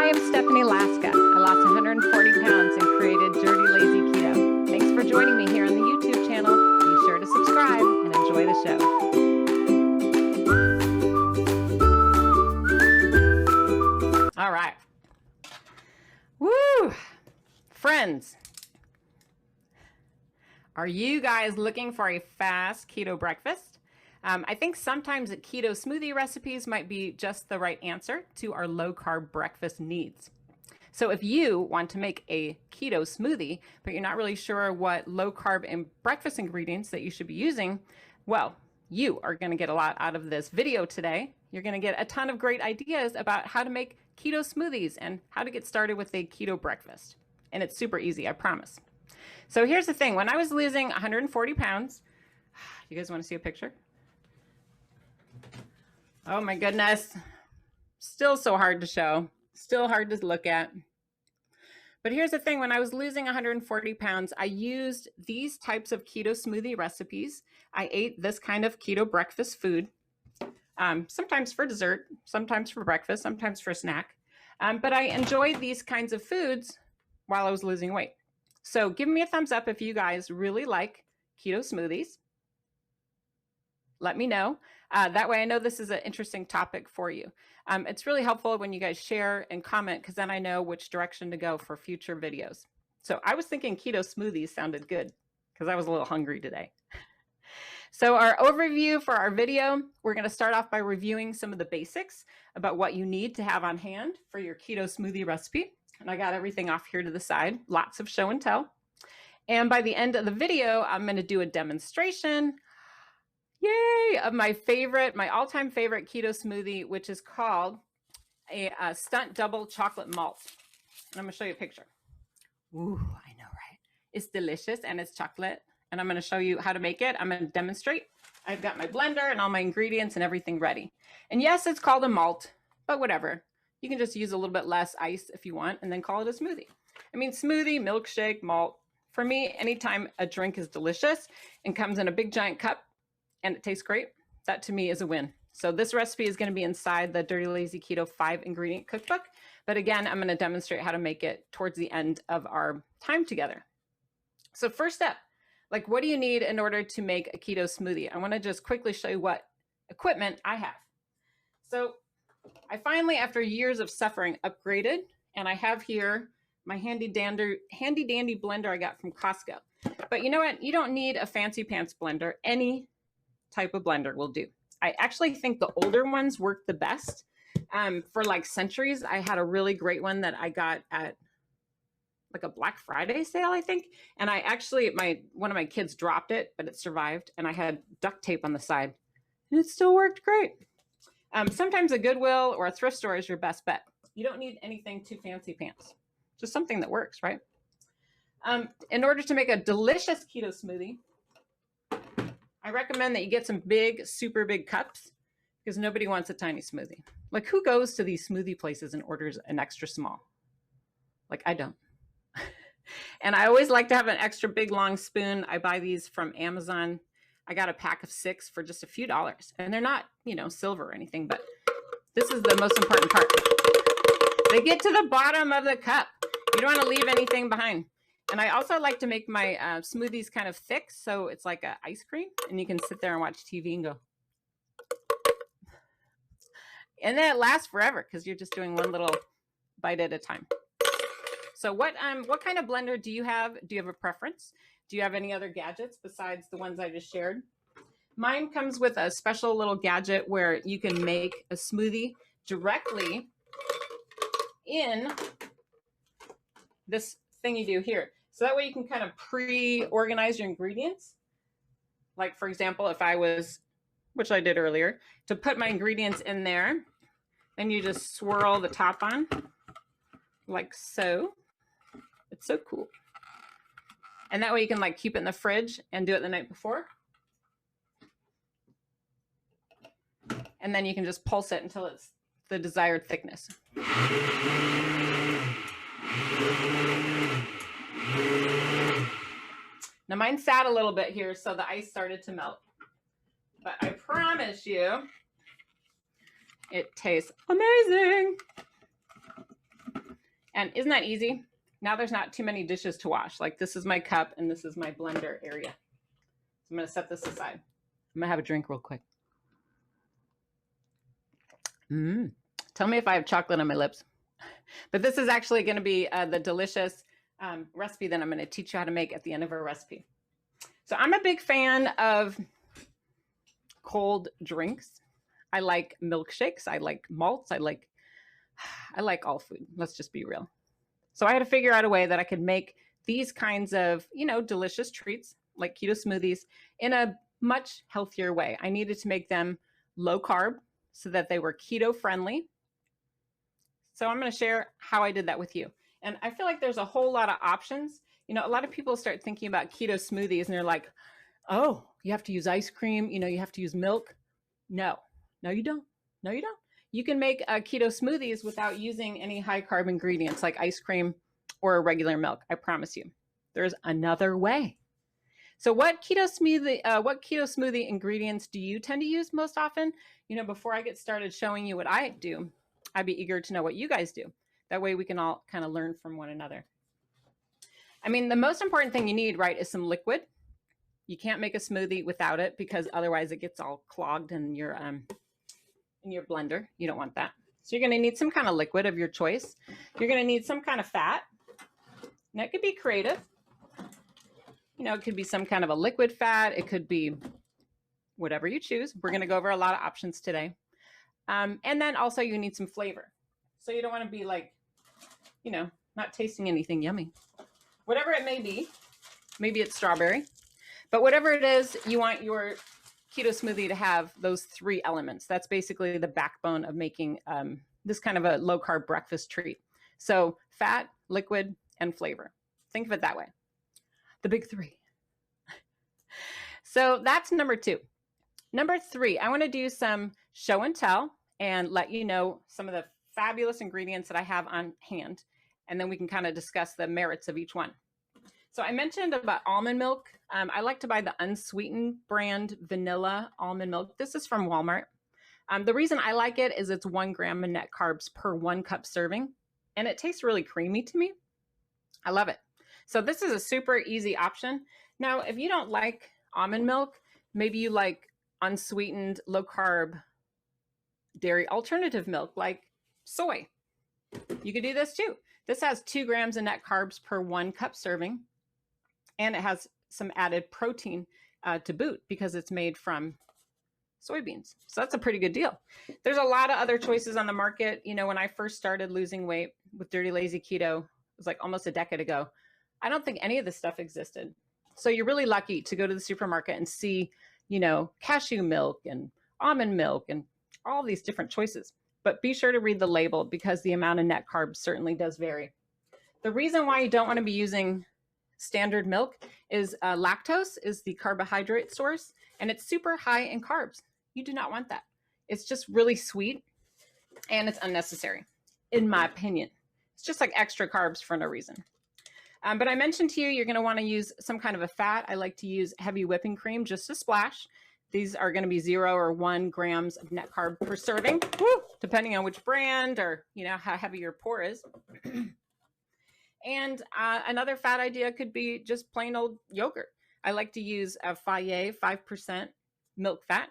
I am Stephanie Laska. I lost 140 pounds and created Dirty Lazy Keto. Thanks for joining me here on the YouTube channel. Be sure to subscribe and enjoy the show. All right. Woo! Friends, are you guys looking for a fast keto breakfast? I think sometimes keto smoothie recipes might be just the right answer to our low-carb breakfast needs. So if you want to make a keto smoothie, but you're not really sure what low-carb and breakfast ingredients that you should be using, well, you are going to get a lot out of this video today. You're going to get a ton of great ideas about how to make keto smoothies and how to get started with a keto breakfast. And it's super easy, I promise. So here's the thing. When I was losing 140 pounds, you guys want to see a picture? Oh my goodness. Still so hard to show. Still hard to look at. But here's the thing. When I was losing 140 pounds, I used these types of keto smoothie recipes. I ate this kind of keto breakfast food, sometimes for dessert, sometimes for breakfast, sometimes for a snack. But I enjoyed these kinds of foods while I was losing weight. So give me a thumbs up if you guys really like keto smoothies. Let me know. That way I know this is an interesting topic for you. It's really helpful when you guys share and comment, because then I know which direction to go for future videos. So I was thinking keto smoothies sounded good because I was a little hungry today. So our overview for our video, we're going to start off by reviewing some of the basics about what you need to have on hand for your keto smoothie recipe. And I got everything off here to the side, lots of show and tell. And by the end of the video, I'm going to do a demonstration, yay, of my all-time favorite keto smoothie, which is called a stunt double chocolate malt. And I'm going to show you a picture. Ooh, I know, right? It's delicious and it's chocolate. And I'm going to show you how to make it. I'm going to demonstrate. I've got my blender and all my ingredients and everything ready. And yes, it's called a malt, but whatever. You can just use a little bit less ice if you want and then call it a smoothie. I mean, smoothie, milkshake, malt. For me, anytime a drink is delicious and comes in a big giant cup and it tastes great, that to me is a win. So this recipe is going to be inside the Dirty Lazy Keto 5-ingredient cookbook. But again, I'm going to demonstrate how to make it towards the end of our time together. So first step, like, what do you need in order to make a keto smoothie? I want to just quickly show you what equipment I have. So I finally, after years of suffering, upgraded, and I have here my handy dandy blender I got from Costco. But you know what? You don't need a fancy pants blender. Any type of blender will do. I actually think the older ones work the best. For like centuries, I had a really great one that I got at like a Black Friday sale, I think. And I actually, one of my kids dropped it, but it survived. And I had duct tape on the side and it still worked great. Sometimes a Goodwill or a thrift store is your best bet. You don't need anything too fancy pants, just something that works, right? In order to make a delicious keto smoothie, I recommend that you get some big, super big cups, because nobody wants a tiny smoothie. Like, who goes to these smoothie places and orders an extra small? Like, I don't. And I always like to have an extra big, long spoon. I buy these from Amazon. I got a pack of 6 for just a few dollars. And they're not, silver or anything, but this is the most important part. They get to the bottom of the cup. You don't want to leave anything behind. And I also like to make my smoothies kind of thick, so it's like an ice cream, and you can sit there and watch TV and go. And then it lasts forever because you're just doing one little bite at a time. So what kind of blender do you have? Do you have a preference? Do you have any other gadgets besides the ones I just shared? Mine comes with a special little gadget where you can make a smoothie directly in this thing you do here. So that way you can kind of pre-organize your ingredients. Like, for example, if I was, which I did earlier, to put my ingredients in there, and you just swirl the top on like so. It's so cool. And that way you can like keep it in the fridge and do it the night before. And then you can just pulse it until it's the desired thickness. Now mine sat a little bit here, so the ice started to melt. But I promise you, it tastes amazing. And isn't that easy? Now there's not too many dishes to wash. Like this is my cup and this is my blender area. So I'm going to set this aside. I'm going to have a drink real quick. Tell me if I have chocolate on my lips. But this is actually going to be the delicious recipe that I'm going to teach you how to make at the end of our recipe. So I'm a big fan of cold drinks. I like milkshakes. I like malts. I like all food. Let's just be real. So I had to figure out a way that I could make these kinds of, delicious treats like keto smoothies in a much healthier way. I needed to make them low carb so that they were keto friendly. So I'm going to share how I did that with you. And I feel like there's a whole lot of options. A lot of people start thinking about keto smoothies and they're like, oh, you have to use ice cream. You have to use milk. No, you don't. No, you don't. You can make keto smoothies without using any high carb ingredients like ice cream or regular milk. I promise you, there's another way. So what keto smoothie ingredients do you tend to use most often? Before I get started showing you what I do, I'd be eager to know what you guys do. That way we can all kind of learn from one another. I mean, the most important thing you need, right, is some liquid. You can't make a smoothie without it because otherwise it gets all clogged in your blender. You don't want that. So you're going to need some kind of liquid of your choice. You're going to need some kind of fat. And that could be creative. It could be some kind of a liquid fat. It could be whatever you choose. We're going to go over a lot of options today. And then also you need some flavor. So you don't want to be like, not tasting anything yummy. Whatever it may be, maybe it's strawberry, but whatever it is, you want your keto smoothie to have those three elements. That's basically the backbone of making this kind of a low carb breakfast treat. So fat, liquid, and flavor. Think of it that way. The big three. So that's number 2. Number 3, I want to do some show and tell and let you know some of the fabulous ingredients that I have on hand. And then we can kind of discuss the merits of each one. So I mentioned about almond milk. I like to buy the unsweetened brand vanilla almond milk. This is from Walmart. The reason I like it is it's 1 gram of net carbs per 1 cup serving. And it tastes really creamy to me. I love it. So this is a super easy option. Now, if you don't like almond milk, maybe you like unsweetened, low carb, dairy alternative milk like soy. You could do this too. This has 2 grams of net carbs per 1 cup serving. And it has some added protein to boot because it's made from soybeans. So that's a pretty good deal. There's a lot of other choices on the market. When I first started losing weight with Dirty Lazy Keto, it was like almost a decade ago. I don't think any of this stuff existed. So you're really lucky to go to the supermarket and see, cashew milk and almond milk and all these different choices. But be sure to read the label because the amount of net carbs certainly does vary. The reason why you don't want to be using standard milk is lactose is the carbohydrate source and it's super high in carbs. You do not want that. It's just really sweet and it's unnecessary, in my opinion. It's just like extra carbs for no reason. But I mentioned to you, you're going to want to use some kind of a fat. I like to use heavy whipping cream, just a splash. These are going to be 0 or 1 grams of net carb per serving, depending on which brand or, how heavy your pour is. And another fat idea could be just plain old yogurt. I like to use a Fage 5% milk fat.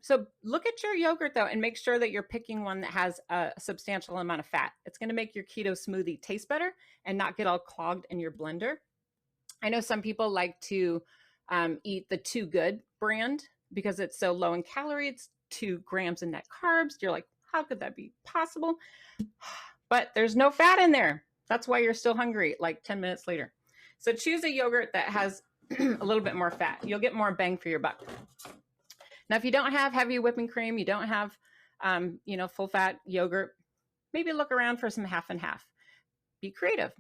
So look at your yogurt though, and make sure that you're picking one that has a substantial amount of fat. It's going to make your keto smoothie taste better and not get all clogged in your blender. I know some people like to eat the Too Good brand because it's so low in calories. It's 2 grams of net carbs. You're like, how could that be possible? But there's no fat in there. That's why you're still hungry like 10 minutes later. So choose a yogurt that has a little bit more fat. You'll get more bang for your buck. Now, if you don't have heavy whipping cream, you don't have, full fat yogurt, maybe look around for some half and half. Be creative.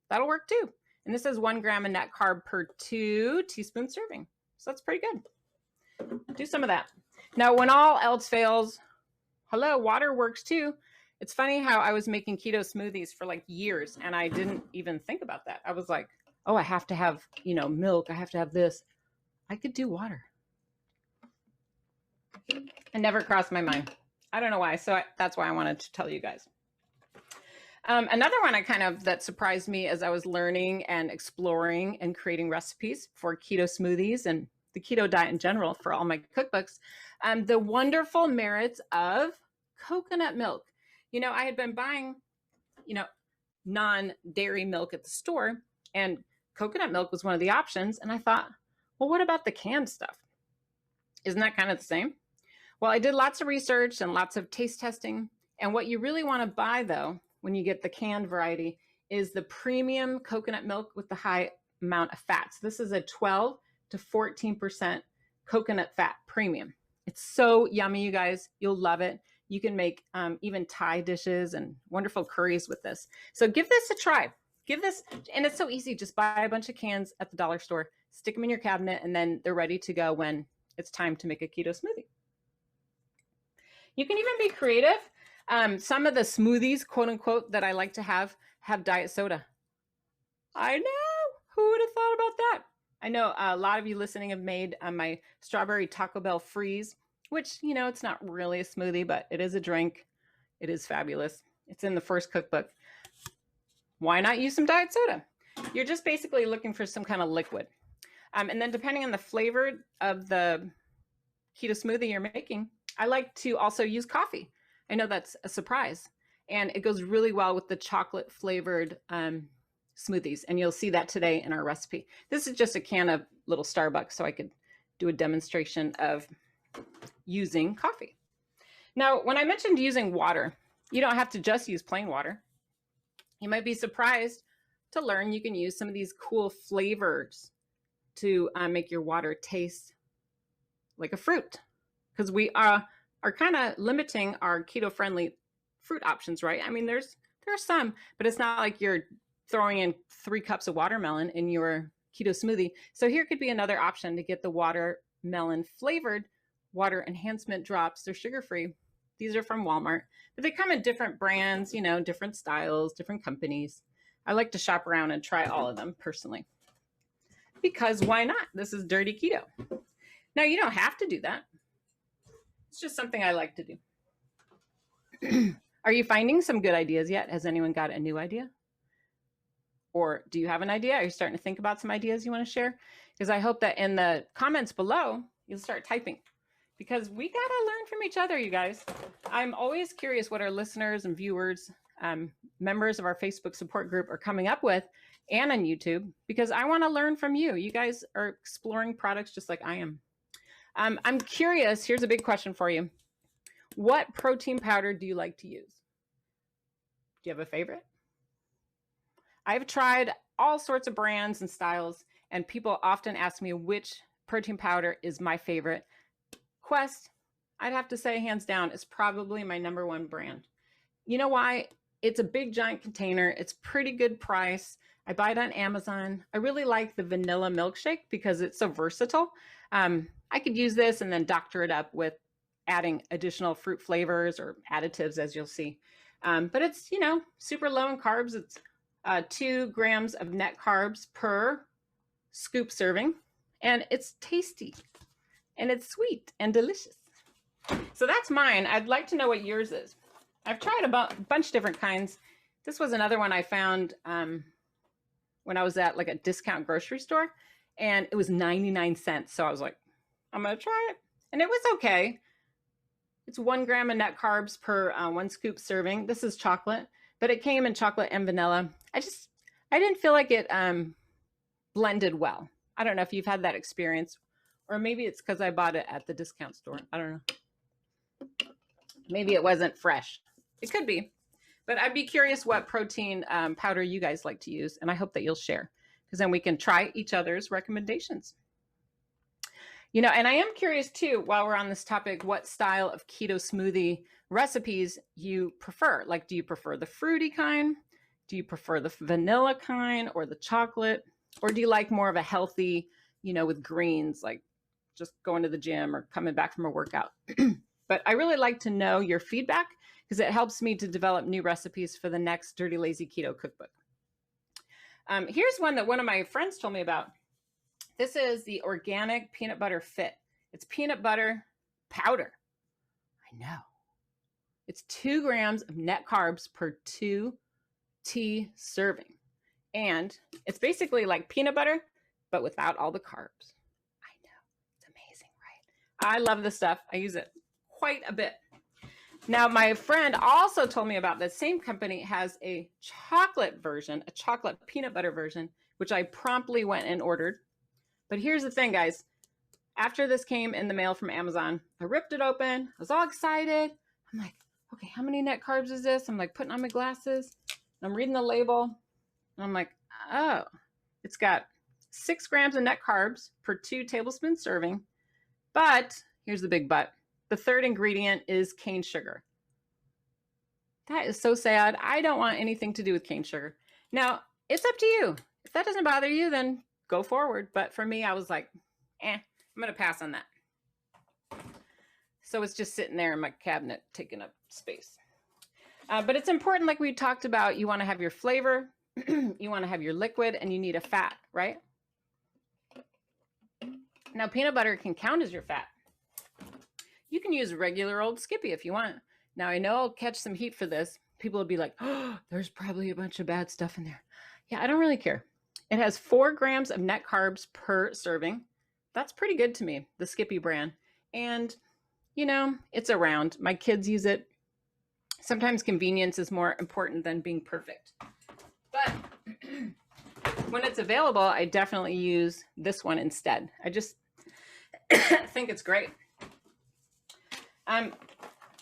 That'll work too. And this is 1 gram of net carb per 2 teaspoon serving. So that's pretty good. Do some of that. Now, when all else fails, water works too. It's funny how I was making keto smoothies for like years and I didn't even think about that. I was like, oh, I have to have, milk. I have to have this. I could do water. It never crossed my mind. I don't know why. So that's why I wanted to tell you guys. Another one that surprised me as I was learning and exploring and creating recipes for keto smoothies and the keto diet in general for all my cookbooks, the wonderful merits of coconut milk. I had been buying, non-dairy milk at the store, and coconut milk was one of the options. And I thought, well, what about the canned stuff? Isn't that kind of the same? Well, I did lots of research and lots of taste testing. And what you really want to buy, though, when you get the canned variety, is the premium coconut milk with the high amount of fats. This is a 12 to 14% coconut fat premium. It's so yummy, you guys. You'll love it. You can make even Thai dishes and wonderful curries with this. So give this a try. And it's so easy. Just buy a bunch of cans at the dollar store, stick them in your cabinet, and then they're ready to go when it's time to make a keto smoothie. You can even be creative. Some of the smoothies, quote unquote, that I like to have diet soda. I know. Who would have thought about that? I know a lot of you listening have made my strawberry Taco Bell freeze, which, it's not really a smoothie, but it is a drink. It is fabulous. It's in the first cookbook. Why not use some diet soda? You're just basically looking for some kind of liquid. And then depending on the flavor of the keto smoothie you're making, I like to also use coffee. I know that's a surprise. And it goes really well with the chocolate flavored smoothies. And you'll see that today in our recipe. This is just a can of little Starbucks, so I could do a demonstration of using coffee. Now, when I mentioned using water, you don't have to just use plain water. You might be surprised to learn you can use some of these cool flavors to make your water taste like a fruit, because we are kind of limiting our keto-friendly fruit options, right? I mean, there are some, but it's not like you're throwing in 3 cups of watermelon in your keto smoothie. So here could be another option to get the watermelon flavored water enhancement drops. They're sugar-free. These are from Walmart, but they come in different brands, different styles, different companies. I like to shop around and try all of them personally, because why not? This is dirty keto. Now, you don't have to do that. It's just something I like to do. Are you finding some good ideas yet? Has anyone got a new idea? Or do you have an idea? Are you starting to think about some ideas you want to share? Because I hope that in the comments below, you'll start typing, because we got to learn from each other, you guys. I'm always curious what our listeners and viewers, members of our Facebook support group are coming up with, and on YouTube, because I want to learn from you. You guys are exploring products just like I am. I'm curious. Here's a big question for you. What protein powder do you like to use? Do you have a favorite? I've tried all sorts of brands and styles, and people often ask me which protein powder is my favorite. Quest, I'd have to say, hands down, is probably my #1 brand. You know why? It's a big giant container. It's pretty good price. I buy it on Amazon. I really like the vanilla milkshake because it's so versatile. I could use this and then doctor it up with adding additional fruit flavors or additives, as you'll see. But it's, super low in carbs. It's 2 grams of net carbs per scoop serving. And it's tasty. And it's sweet and delicious. So that's mine. I'd like to know what yours is. I've tried a bunch of different kinds. This was another one I found when I was at like a discount grocery store, and it was 99 cents. So I was like, I'm going to try it. And it was okay. It's 1 gram of net carbs per 1 scoop serving. This is chocolate, but it came in chocolate and vanilla. I didn't feel like it blended well. I don't know if you've had that experience, or maybe it's because I bought it at the discount store. I don't know. Maybe it wasn't fresh. It could be. But I'd be curious what protein powder you guys like to use, and I hope that you'll share, because then we can try each other's recommendations. And I am curious too, while we're on this topic, what style of keto smoothie recipes you prefer. Like, do you prefer the fruity kind? Do you prefer the vanilla kind or the chocolate? Or do you like more of a healthy, with greens, like just going to the gym or coming back from a workout? But I really like to know your feedback, because it helps me to develop new recipes for the next Dirty Lazy Keto cookbook. Here's one that one of my friends told me about. This is the organic peanut butter fit. It's peanut butter powder. I know. It's 2 grams of net carbs per 2 tea serving. And it's basically like peanut butter, but without all the carbs. I know, it's amazing, right? I love this stuff. I use it quite a bit. Now, my friend also told me about the same company has a chocolate version, a chocolate peanut butter version, which I promptly went and ordered. But here's the thing, guys. After this came in the mail from Amazon, I ripped it open. I was all excited. I'm like, okay, how many net carbs is this? I'm like putting on my glasses. I'm reading the label. And I'm like, oh, it's got 6 grams of net carbs per 2 tablespoon serving. But here's the big but. The third ingredient is cane sugar. That is so sad. I don't want anything to do with cane sugar. Now, it's up to you. If that doesn't bother you, then go forward. But for me, I was like, I'm going to pass on that. So it's just sitting there in my cabinet, taking up space. But it's important, like we talked about, you want to have your flavor, you want to have your liquid, and you need a fat, right? Now, peanut butter can count as your fat. You can use regular old Skippy if you want. Now, I know I'll catch some heat for this. People will be like, oh, there's probably a bunch of bad stuff in there. Yeah, I don't really care. It has 4 grams of net carbs per serving. That's pretty good to me, the Skippy brand. And, you know, it's around. My kids use it. Sometimes convenience is more important than being perfect. But when it's available, I definitely use this one instead. I just think it's great.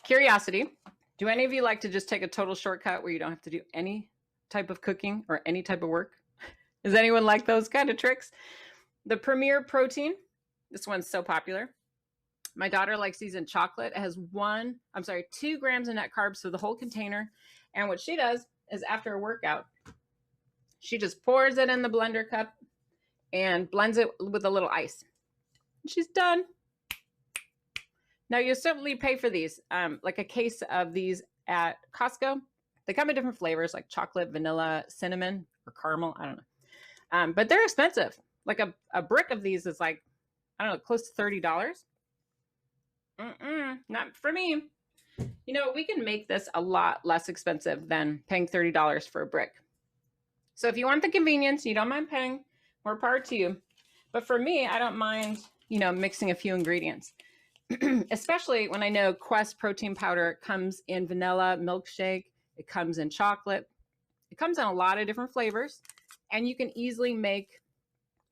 Curiosity, do any of you like to just take a total shortcut where you don't have to do any type of cooking or any type of work? Does anyone like those kind of tricks? The Premier Protein, this one's so popular. My daughter likes these in chocolate. It has 2 grams of net carbs for the whole container. And what she does is after a workout, she just pours it in the blender cup and blends it with a little ice. She's done. Now, you'll certainly pay for these, like a case of these at Costco. They come in different flavors like chocolate, vanilla, cinnamon, or caramel. I don't know. But they're expensive. Like a brick of these is like, I don't know, close to $30. Not for me. You know, we can make this a lot less expensive than paying $30 for a brick. So if you want the convenience, you don't mind paying, more power to you. But for me, I don't mind, you know, mixing a few ingredients. Especially when I know Quest protein powder comes in vanilla milkshake, it comes in chocolate, it comes in a lot of different flavors, and you can easily make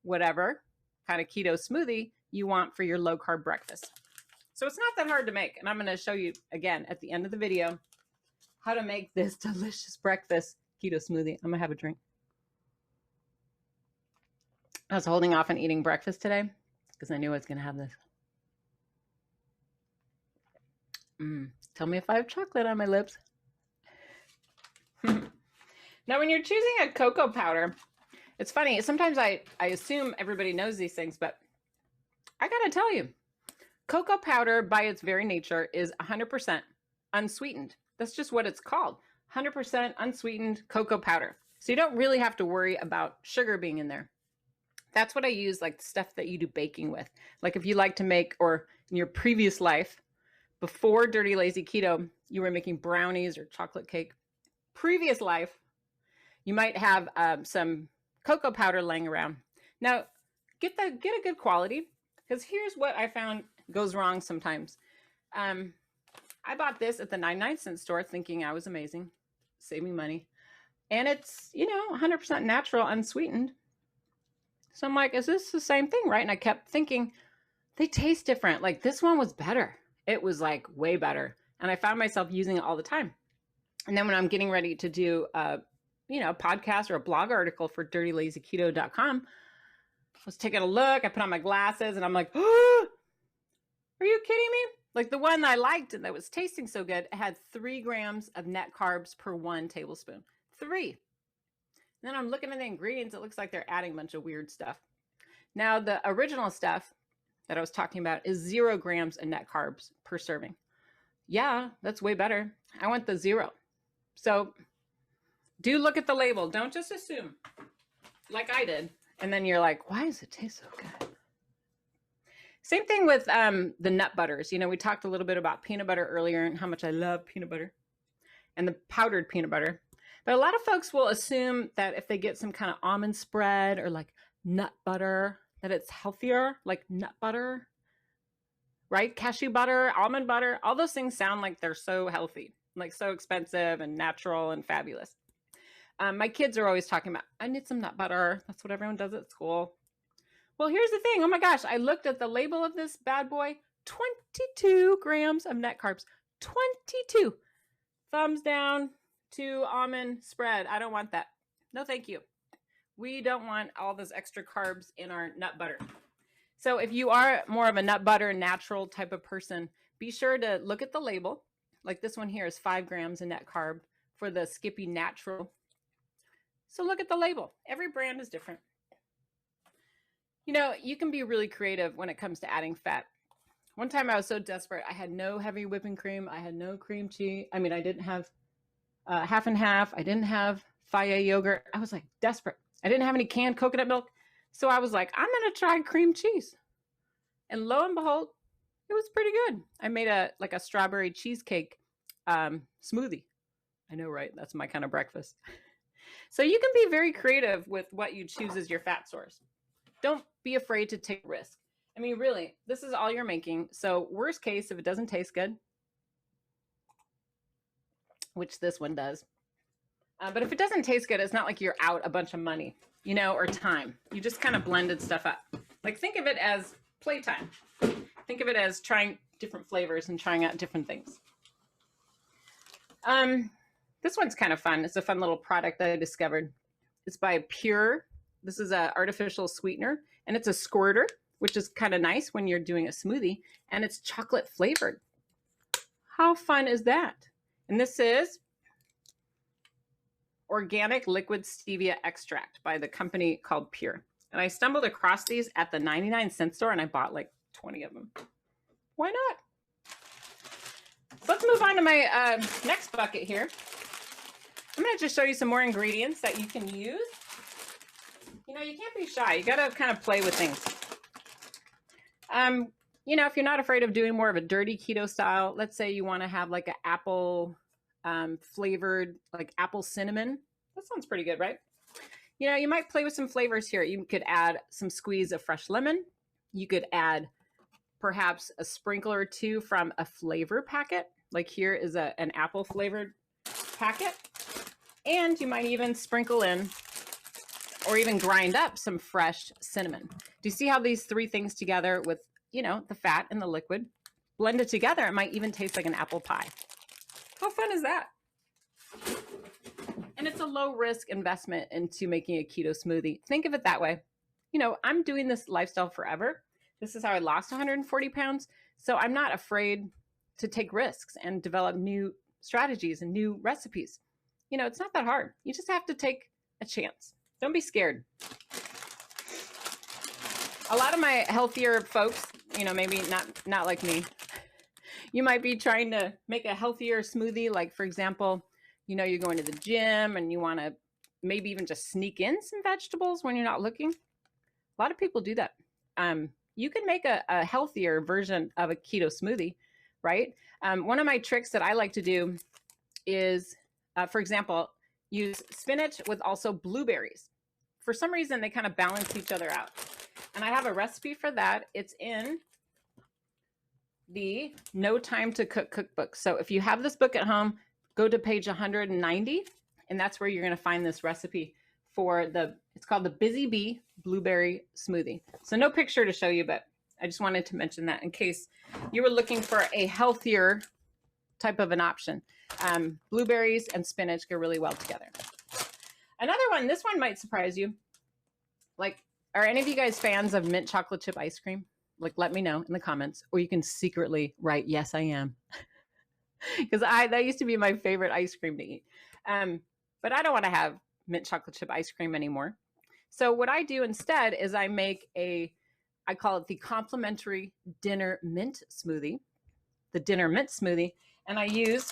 whatever kind of keto smoothie you want for your low carb breakfast. So it's not that hard to make, and I'm going to show you again at the end of the video how to make this delicious breakfast keto smoothie. I'm going to have a drink. I was holding off on eating breakfast today because I knew I was going to have this. Tell me if I have chocolate on my lips. Now, when you're choosing a cocoa powder, it's funny. Sometimes I assume everybody knows these things, but I got to tell you, cocoa powder by its very nature is 100% unsweetened. That's just what it's called. 100% unsweetened cocoa powder. So you don't really have to worry about sugar being in there. That's what I use, like the stuff that you do baking with. Like if you like to make, or in your previous life, before Dirty Lazy Keto, you were making brownies or chocolate cake. Previous life, you might have some cocoa powder laying around. Now, get a good quality, because here's what I found goes wrong sometimes. I bought this at the 99-cent store thinking I was amazing, saving money. And it's, you know, 100% natural, unsweetened. So I'm like, is this the same thing, right? And I kept thinking, they taste different. Like this one was better. It was like way better. And I found myself using it all the time. And then when I'm getting ready to do a podcast or a blog article for dirtylazyketo.com, I was taking a look, I put on my glasses and I'm like, oh, are you kidding me? Like the one I liked and that was tasting so good, it had 3 grams of net carbs per 1 tablespoon. 3. And then I'm looking at the ingredients, it looks like they're adding a bunch of weird stuff. Now the original stuff that I was talking about is 0 grams of net carbs per serving. Yeah, that's way better. I want the 0. So do look at the label. Don't just assume like I did. And then you're like, why does it taste so good? Same thing with the nut butters. You know, we talked a little bit about peanut butter earlier and how much I love peanut butter and the powdered peanut butter. But a lot of folks will assume that if they get some kind of almond spread or like nut butter, that it's healthier, like nut butter, right? Cashew butter, almond butter, all those things sound like they're so healthy, like so expensive and natural and fabulous. My kids are always talking about, I need some nut butter. That's what everyone does at school. Well, here's the thing. Oh my gosh, I looked at the label of this bad boy, 22 grams of net carbs, 22. Thumbs down to almond spread. I don't want that. No, thank you. We don't want all those extra carbs in our nut butter. So if you are more of a nut butter natural type of person, be sure to look at the label. Like this one here is 5 grams of net carb for the Skippy Natural. So look at the label. Every brand is different. You know, you can be really creative when it comes to adding fat. One time I was so desperate, I had no heavy whipping cream. I had no cream cheese. I mean, I didn't have half and half. I didn't have Faya yogurt. I was like desperate. I didn't have any canned coconut milk. So I was like, I'm going to try cream cheese. And lo and behold, it was pretty good. I made a strawberry cheesecake smoothie. I know, right? That's my kind of breakfast. So you can be very creative with what you choose as your fat source. Don't be afraid to take risk. I mean, really, this is all you're making. So worst case, if it doesn't taste good, which this one does. But if it doesn't taste good, it's not like you're out a bunch of money, you know, or time. You just kind of blended stuff up. Like think of it as playtime. Think of it as trying different flavors and trying out different things. This one's kind of fun. It's a fun little product that I discovered. It's by Pure. This is an artificial sweetener, and it's a squirter, which is kind of nice when you're doing a smoothie, and it's chocolate flavored. How fun is that? And this is organic liquid stevia extract by the company called Pure. And I stumbled across these at the 99-cent store, and I bought like 20 of them. Why not? So let's move on to my next bucket here. I'm going to just show you some more ingredients that you can use. You know, you can't be shy. You got to kind of play with things. You know, if you're not afraid of doing more of a dirty keto style, let's say you want to have like an apple flavored, like apple cinnamon. That sounds pretty good, right? You know, you might play with some flavors here. You could add some squeeze of fresh lemon. You could add perhaps a sprinkle or two from a flavor packet. Like here is an apple flavored packet. And you might even sprinkle in or even grind up some fresh cinnamon. Do you see how these three things together with, you know, the fat and the liquid blended together, it might even taste like an apple pie. How fun is that? And it's a low risk investment into making a keto smoothie. Think of it that way. You know, I'm doing this lifestyle forever. This is how I lost 140 pounds. So I'm not afraid to take risks and develop new strategies and new recipes. You know, it's not that hard. You just have to take a chance. Don't be scared. A lot of my healthier folks, you know, maybe not like me, you might be trying to make a healthier smoothie. Like, for example, you know, you're going to the gym and you want to maybe even just sneak in some vegetables when you're not looking. A lot of people do that. You can make a healthier version of a keto smoothie, right? One of my tricks that I like to do is, for example, use spinach with also blueberries. For some reason, they kind of balance each other out. And I have a recipe for that. It's in the No Time to Cook cookbook. So if you have this book at home, go to page 190, and that's where you're going to find this recipe for it's called the Busy Bee Blueberry Smoothie. So no picture to show you, but I just wanted to mention that in case you were looking for a healthier type of an option. Blueberries and spinach go really well together. Another one, this one might surprise you. Like, are any of you guys fans of mint chocolate chip ice cream? Like, let me know in the comments, or you can secretly write, yes, I am. Because that used to be my favorite ice cream to eat. But I don't want to have mint chocolate chip ice cream anymore. So what I do instead is I make I call it the complimentary dinner mint smoothie, the dinner mint smoothie. And I use,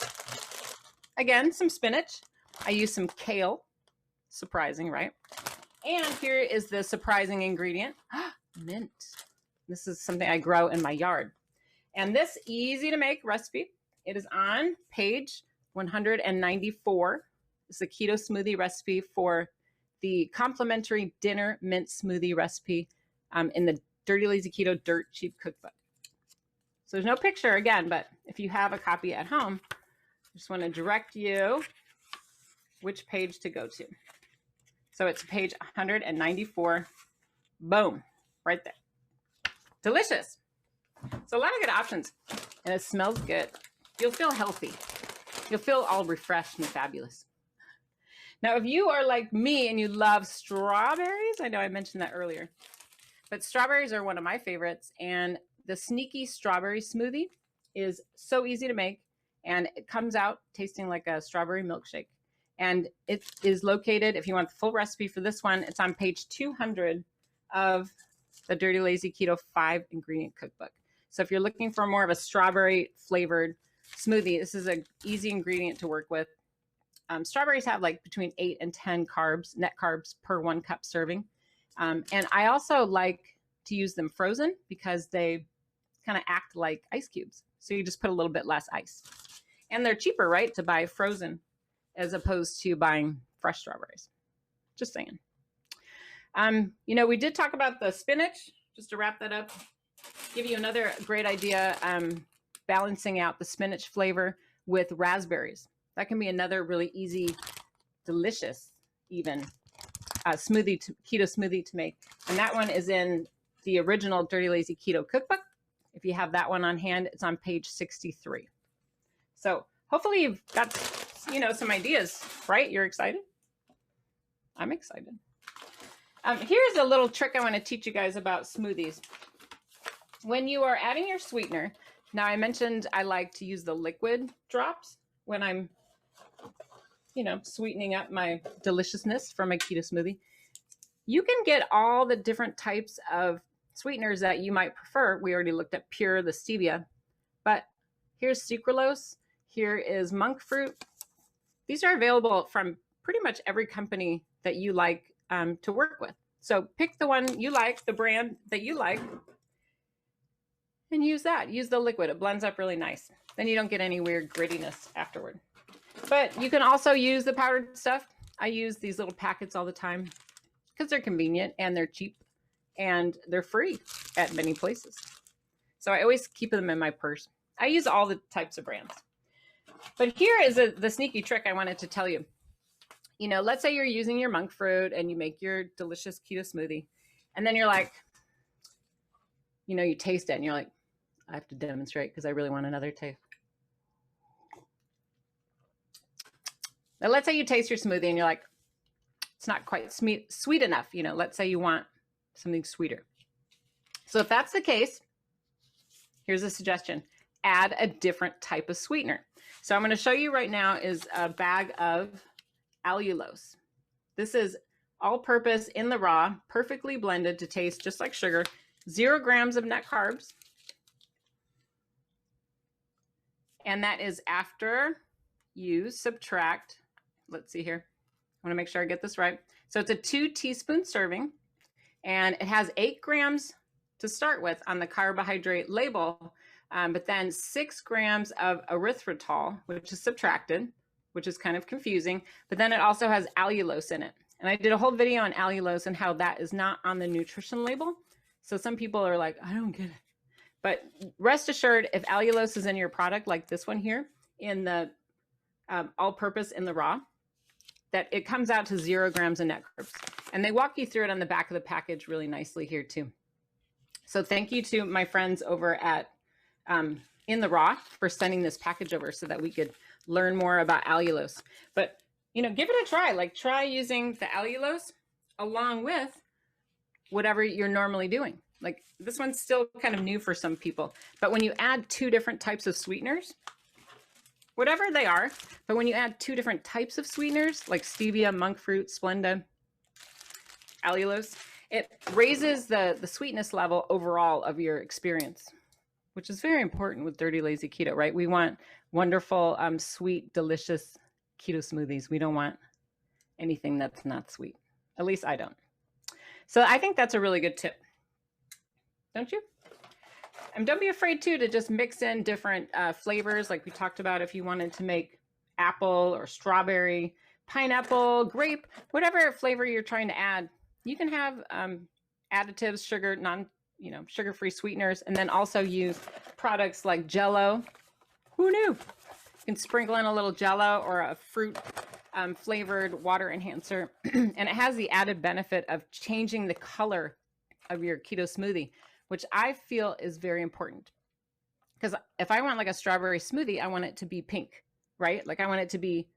again, some spinach. I use some kale. Surprising, right? And here is the surprising ingredient, mint. This is something I grow in my yard. And this easy to make recipe, it is on page 194. It's the keto smoothie recipe for the complimentary dinner mint smoothie recipe in the Dirty Lazy Keto Dirt Cheap Cookbook. So there's no picture again, but if you have a copy at home, I just want to direct you which page to go to. So it's page 194. Boom, right there. Delicious. So a lot of good options, and it smells good. You'll feel healthy. You'll feel all refreshed and fabulous. Now, if you are like me and you love strawberries, I know I mentioned that earlier, but strawberries are one of my favorites, and the sneaky strawberry smoothie is so easy to make, and it comes out tasting like a strawberry milkshake. And it is located, if you want the full recipe for this one, it's on page 200 of the Dirty Lazy Keto 5-ingredient cookbook. So if you're looking for more of a strawberry flavored smoothie, this is an easy ingredient to work with. Strawberries have like between 8 and 10 carbs, net carbs per 1 cup serving. And I also like to use them frozen because they kind of act like ice cubes. So you just put a little bit less ice. And they're cheaper, right, to buy frozen as opposed to buying fresh strawberries. Just saying. You know, we did talk about the spinach, just to wrap that up. Give you another great idea, balancing out the spinach flavor with raspberries. That can be another really easy, delicious, even keto smoothie to make. And that one is in the original Dirty Lazy Keto cookbook. If you have that one on hand, it's on page 63. So hopefully you've got, you know, some ideas, right? You're excited? I'm excited. Here's a little trick I want to teach you guys about smoothies. When you are adding your sweetener, now I mentioned I like to use the liquid drops when I'm, you know, sweetening up my deliciousness from my keto smoothie. You can get all the different types of sweeteners that you might prefer. We already looked at pure, the stevia, but here's sucralose. Here is monk fruit. These are available from pretty much every company that you like to work with. So pick the one you like, the brand that you like, and use that. Use the liquid. It blends up really nice. Then you don't get any weird grittiness afterward. But you can also use the powdered stuff. I use these little packets all the time because they're convenient and they're cheap and they're free at many places. So I always keep them in my purse. I use all the types of brands. But here is the sneaky trick I wanted to tell you. You know, let's say you're using your monk fruit and you make your delicious keto smoothie. And then you're like, you know, you taste it and you're like, I have to demonstrate because I really want another taste. Now, let's say you taste your smoothie and you're like, it's not quite sweet enough. You know, let's say you want something sweeter. So if that's the case, here's a suggestion. Add a different type of sweetener. So I'm going to show you right now is a bag of allulose. This is all-purpose in the raw, perfectly blended to taste just like sugar, 0 grams of net carbs. And that is after you subtract, let's see here. I want to make sure I get this right. So it's a 2 teaspoon serving, and it has 8 grams to start with on the carbohydrate label, but then 6 grams of erythritol, which is subtracted, which is kind of confusing, but then it also has allulose in it. And I did a whole video on allulose and how that is not on the nutrition label. So some people are like, I don't get it. But rest assured, if allulose is in your product, like this one here, in the all-purpose in the raw, that it comes out to 0 grams of net carbs. And they walk you through it on the back of the package really nicely here too. So thank you to my friends over at In the Raw for sending this package over so that we could learn more about allulose. But, you know, give it a try. Like, try using the allulose along with whatever you're normally doing. Like, this one's still kind of new for some people. But when you add 2 different types of sweeteners, whatever they are, but when you add 2 different types of sweeteners, like stevia, monk fruit, Splenda, allulose, it raises the sweetness level overall of your experience, which is very important with Dirty Lazy Keto, right? We want wonderful, sweet, delicious keto smoothies. We don't want anything that's not sweet. At least I don't. So I think that's a really good tip. Don't you? And don't be afraid too to just mix in different flavors like we talked about. If you wanted to make apple or strawberry, pineapple, grape, whatever flavor you're trying to add. You can have additives, sugar, sugar-free sweeteners, and then also use products like Jell-O. Who knew? You can sprinkle in a little Jell-O or a fruit flavored water enhancer, and it has the added benefit of changing the color of your keto smoothie, which I feel is very important. Because if I want like a strawberry smoothie, I want it to be pink, right? Like I want it to be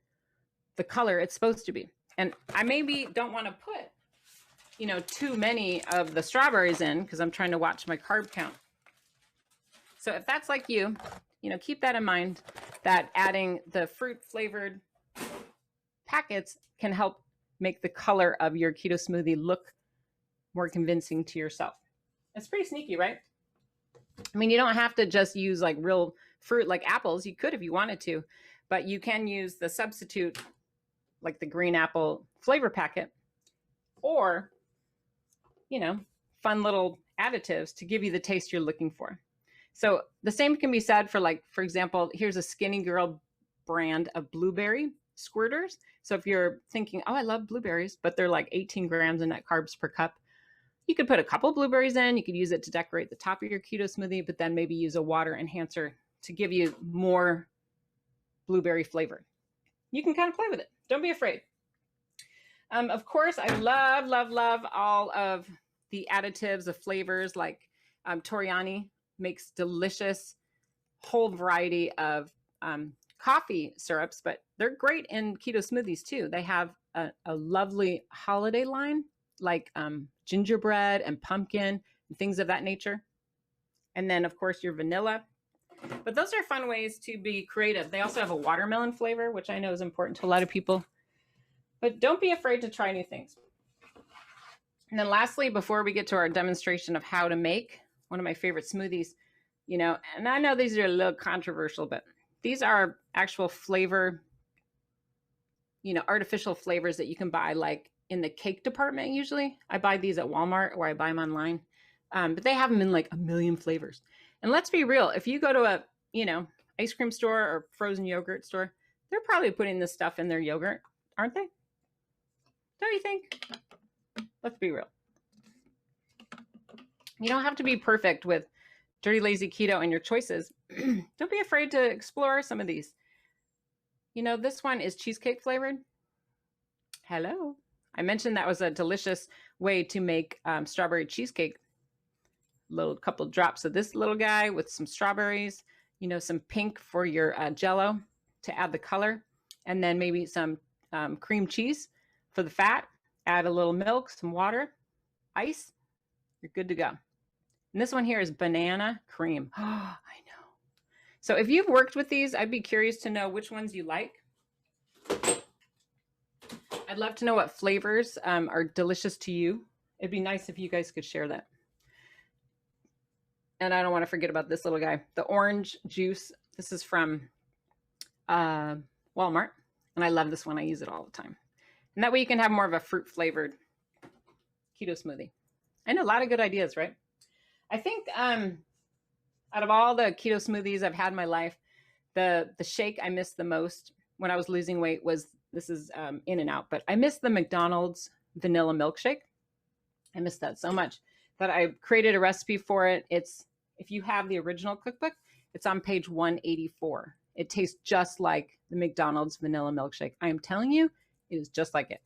the color it's supposed to be. And I maybe don't want to put, too many of the strawberries in because I'm trying to watch my carb count. So if that's like you, keep that in mind, that adding the fruit flavored packets can help make the color of your keto smoothie look more convincing to yourself. It's pretty sneaky, right? I mean, you don't have to just use like real fruit like apples. You could if you wanted to, but you can use the substitute like the green apple flavor packet or, fun little additives to give you the taste you're looking for. So the same can be said for like, for example, here's a Skinny Girl brand of blueberry squirters. So if you're thinking, oh, I love blueberries, but they're like 18 grams in net carbs per cup, you could put a couple blueberries in. You could use it to decorate the top of your keto smoothie, but then maybe use a water enhancer to give you more blueberry flavor. You can kind of play with it. Don't be afraid. Of course, I love, love, love all of the additives, the flavors, like Toriani makes delicious whole variety of coffee syrups, but they're great in keto smoothies too. They have a lovely holiday line like gingerbread and pumpkin and things of that nature. And then of course your vanilla. But those are fun ways to be creative. They also have a watermelon flavor, which I know is important to a lot of people. But don't be afraid to try new things. And then lastly, before we get to our demonstration of how to make one of my favorite smoothies, and I know these are a little controversial, but these are actual flavor, artificial flavors that you can buy like in the cake department. Usually I buy these at Walmart or I buy them online, but they have them in like a million flavors. And let's be real, if you go to a, ice cream store or frozen yogurt store, they're probably putting this stuff in their yogurt, aren't they? Don't you think? Let's be real. You don't have to be perfect with Dirty Lazy Keto and your choices. Don't be afraid to explore some of these. This one is cheesecake flavored. Hello. I mentioned that was a delicious way to make strawberry cheesecake. Little couple drops of this little guy with some strawberries, some pink for your Jell-O to add the color, and then maybe some cream cheese for the fat. Add a little milk, some water, ice. You're good to go. And this one here is banana cream. Oh, I know. So if you've worked with these, I'd be curious to know which ones you like. I'd love to know what flavors are delicious to you. It'd be nice if you guys could share that. And I don't want to forget about this little guy, the orange juice. This is from Walmart. And I love this one. I use it all the time. And that way you can have more of a fruit flavored keto smoothie. I know a lot of good ideas, right? I think out of all the keto smoothies I've had in my life, the shake I missed the most when I was losing weight was, this is in and out, but I missed the McDonald's vanilla milkshake. I missed that so much that I created a recipe for it. If you have the original cookbook, it's on page 184. It tastes just like the McDonald's vanilla milkshake. I am telling you, it is just like it.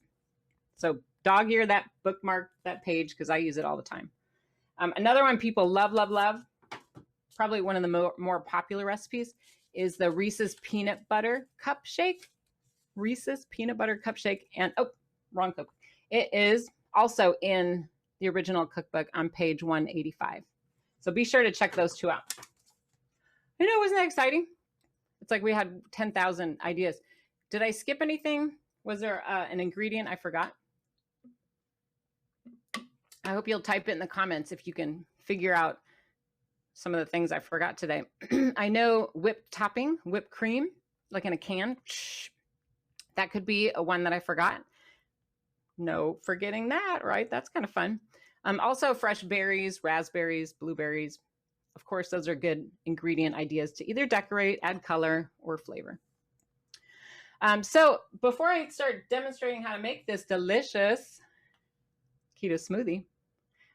So dog ear that, bookmark that page because I use it all the time. Another one people love, love, love, probably one of the more popular recipes, is the Reese's Peanut Butter Cup Shake. Reese's Peanut Butter Cup Shake. And, oh, wrong cookbook. It is also in the original cookbook on page 185. So be sure to check those two out. I know, wasn't that exciting? It's like we had 10,000 ideas. Did I skip anything? Was there an ingredient I forgot? I hope you'll type it in the comments if you can figure out some of the things I forgot today. I know whipped topping, whipped cream, like in a can. That could be a one that I forgot. No forgetting that, right? That's kind of fun. Also fresh berries, raspberries, blueberries. Of course, those are good ingredient ideas to either decorate, add color, or flavor. So before I start demonstrating how to make this delicious keto smoothie,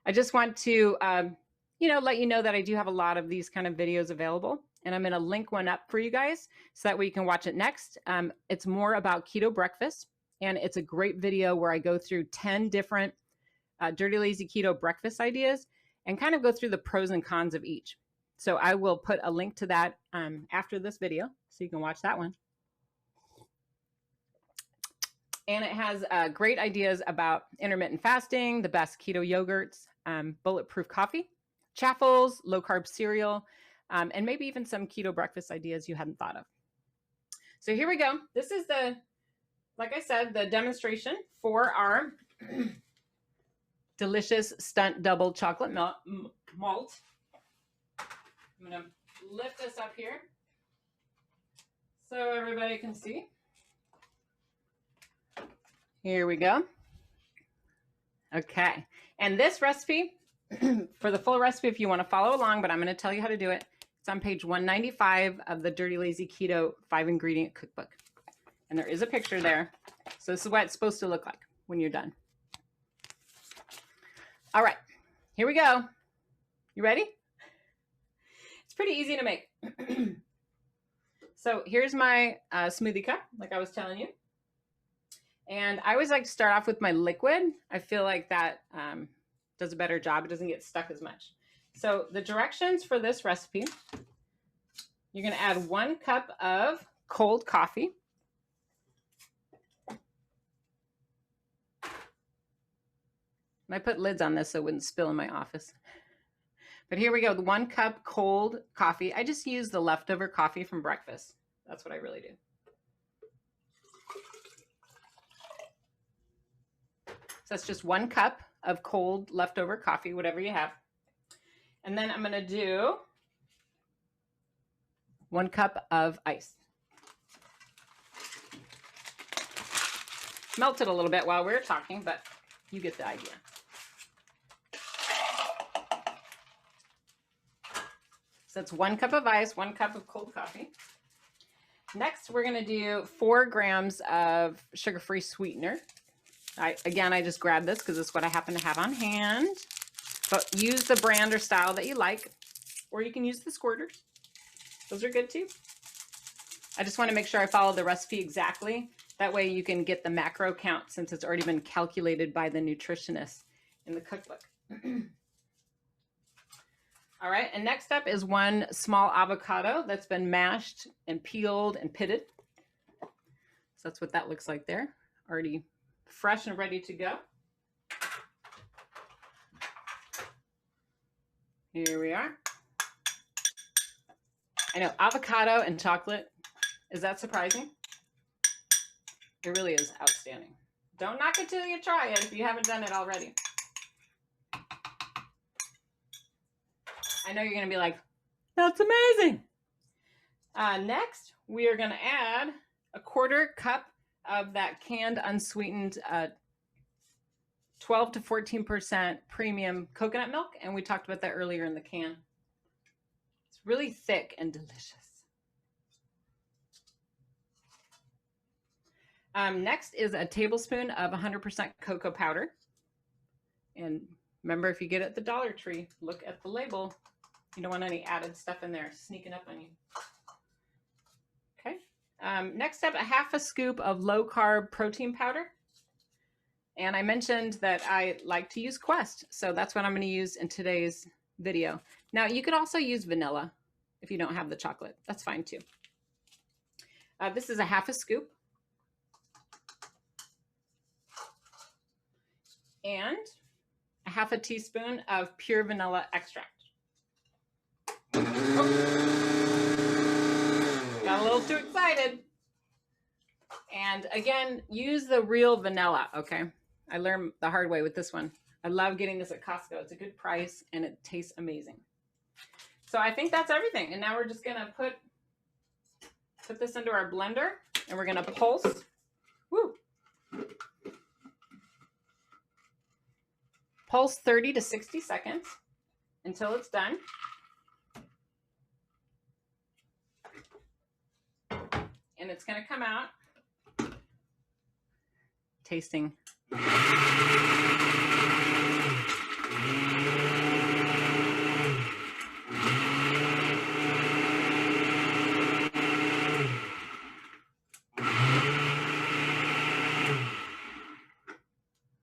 I just want to, let you know that I do have a lot of these kind of videos available, and I'm going to link one up for you guys so that way you can watch it next. It's more about keto breakfast, and it's a great video where I go through 10 different Dirty Lazy Keto breakfast ideas and kind of go through the pros and cons of each. So I will put a link to that after this video so you can watch that one. And it has great ideas about intermittent fasting, the best keto yogurts, bulletproof coffee, chaffles, low-carb cereal, and maybe even some keto breakfast ideas you hadn't thought of. So here we go. This is like I said, the demonstration for our delicious stunt double chocolate malt. I'm going to lift this up here so everybody can see. Here we go. Okay. And this recipe, for the full recipe, if you want to follow along, but I'm going to tell you how to do it. It's on page 195 of the Dirty Lazy Keto 5-ingredient cookbook. And there is a picture there. So this is what it's supposed to look like when you're done. All right. Here we go. You ready? It's pretty easy to make. So here's my smoothie cup, like I was telling you. And I always like to start off with my liquid. I feel like that does a better job. It doesn't get stuck as much. So the directions for this recipe, you're going to add 1 cup of cold coffee. I put lids on this so it wouldn't spill in my office. But here we go, the 1 cup cold coffee. I just use the leftover coffee from breakfast. That's what I really do. So that's just 1 cup of cold leftover coffee, whatever you have. And then I'm going to do 1 cup of ice. Melted a little bit while we were talking, but you get the idea. So that's 1 cup of ice, 1 cup of cold coffee. Next, we're going to do 4 grams of sugar-free sweetener. I just grabbed this because it's what I happen to have on hand. But use the brand or style that you like, or you can use the squirters. Those are good too. I just want to make sure I follow the recipe exactly. That way you can get the macro count since it's already been calculated by the nutritionist in the cookbook. All right, and next up is 1 small avocado that's been mashed and peeled and pitted. So that's what that looks like there. Already fresh and ready to go. Here we are. I know, avocado and chocolate, is that surprising? It really is outstanding. Don't knock it till you try it if you haven't done it already. I know you're going to be like, that's amazing. Next, we are going to add a 1/4 cup of that canned unsweetened 12 to 14% premium coconut milk. And we talked about that earlier in the can. It's really thick and delicious. Next is a tablespoon of 100% cocoa powder. And remember, if you get it at the Dollar Tree, look at the label. You don't want any added stuff in there sneaking up on you. Okay. Next up, a 1/2 scoop of low-carb protein powder. And I mentioned that I like to use Quest, so that's what I'm going to use in today's video. Now, you could also use vanilla if you don't have the chocolate. That's fine too. This is a 1/2 scoop. And a 1/2 teaspoon of pure vanilla extract. Oh. Got a little too excited. And again, use the real vanilla, okay? I learned the hard way with this one. I love getting this at Costco. It's a good price and it tastes amazing. So I think that's everything. And now we're just gonna put this into our blender and we're gonna pulse. Woo! Pulse 30 to 60 seconds until it's done. And it's going to come out tasting.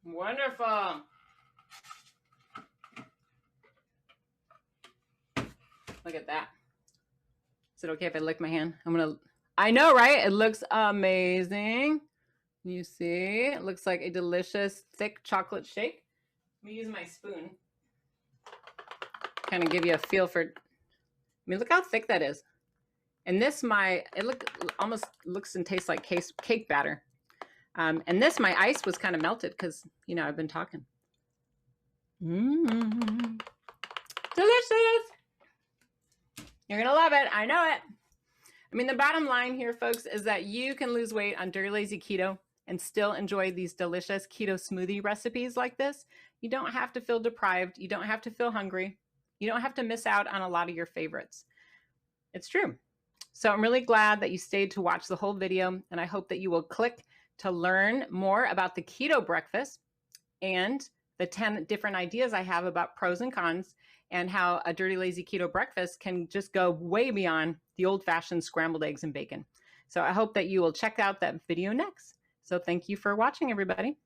Wonderful. Look at that. Is it okay if I lick my hand? I know, right? It looks amazing. You see, it looks like a delicious, thick chocolate shake. Let me use my spoon. Kind of give you a feel for, I mean, look how thick that is. And this, almost looks and tastes like cake batter. And this, my ice was kind of melted because, you know, I've been talking. Delicious. You're going to love it. I know it. I mean, the bottom line here, folks, is that you can lose weight on Dirty Lazy Keto and still enjoy these delicious keto smoothie recipes like this. You don't have to feel deprived. You don't have to feel hungry. You don't have to miss out on a lot of your favorites. It's true. So I'm really glad that you stayed to watch the whole video, and I hope that you will click to learn more about the keto breakfast and the 10 different ideas I have about pros and cons and how a Dirty Lazy Keto breakfast can just go way beyond the old-fashioned scrambled eggs and bacon. So I hope that you will check out that video next. So thank you for watching, everybody.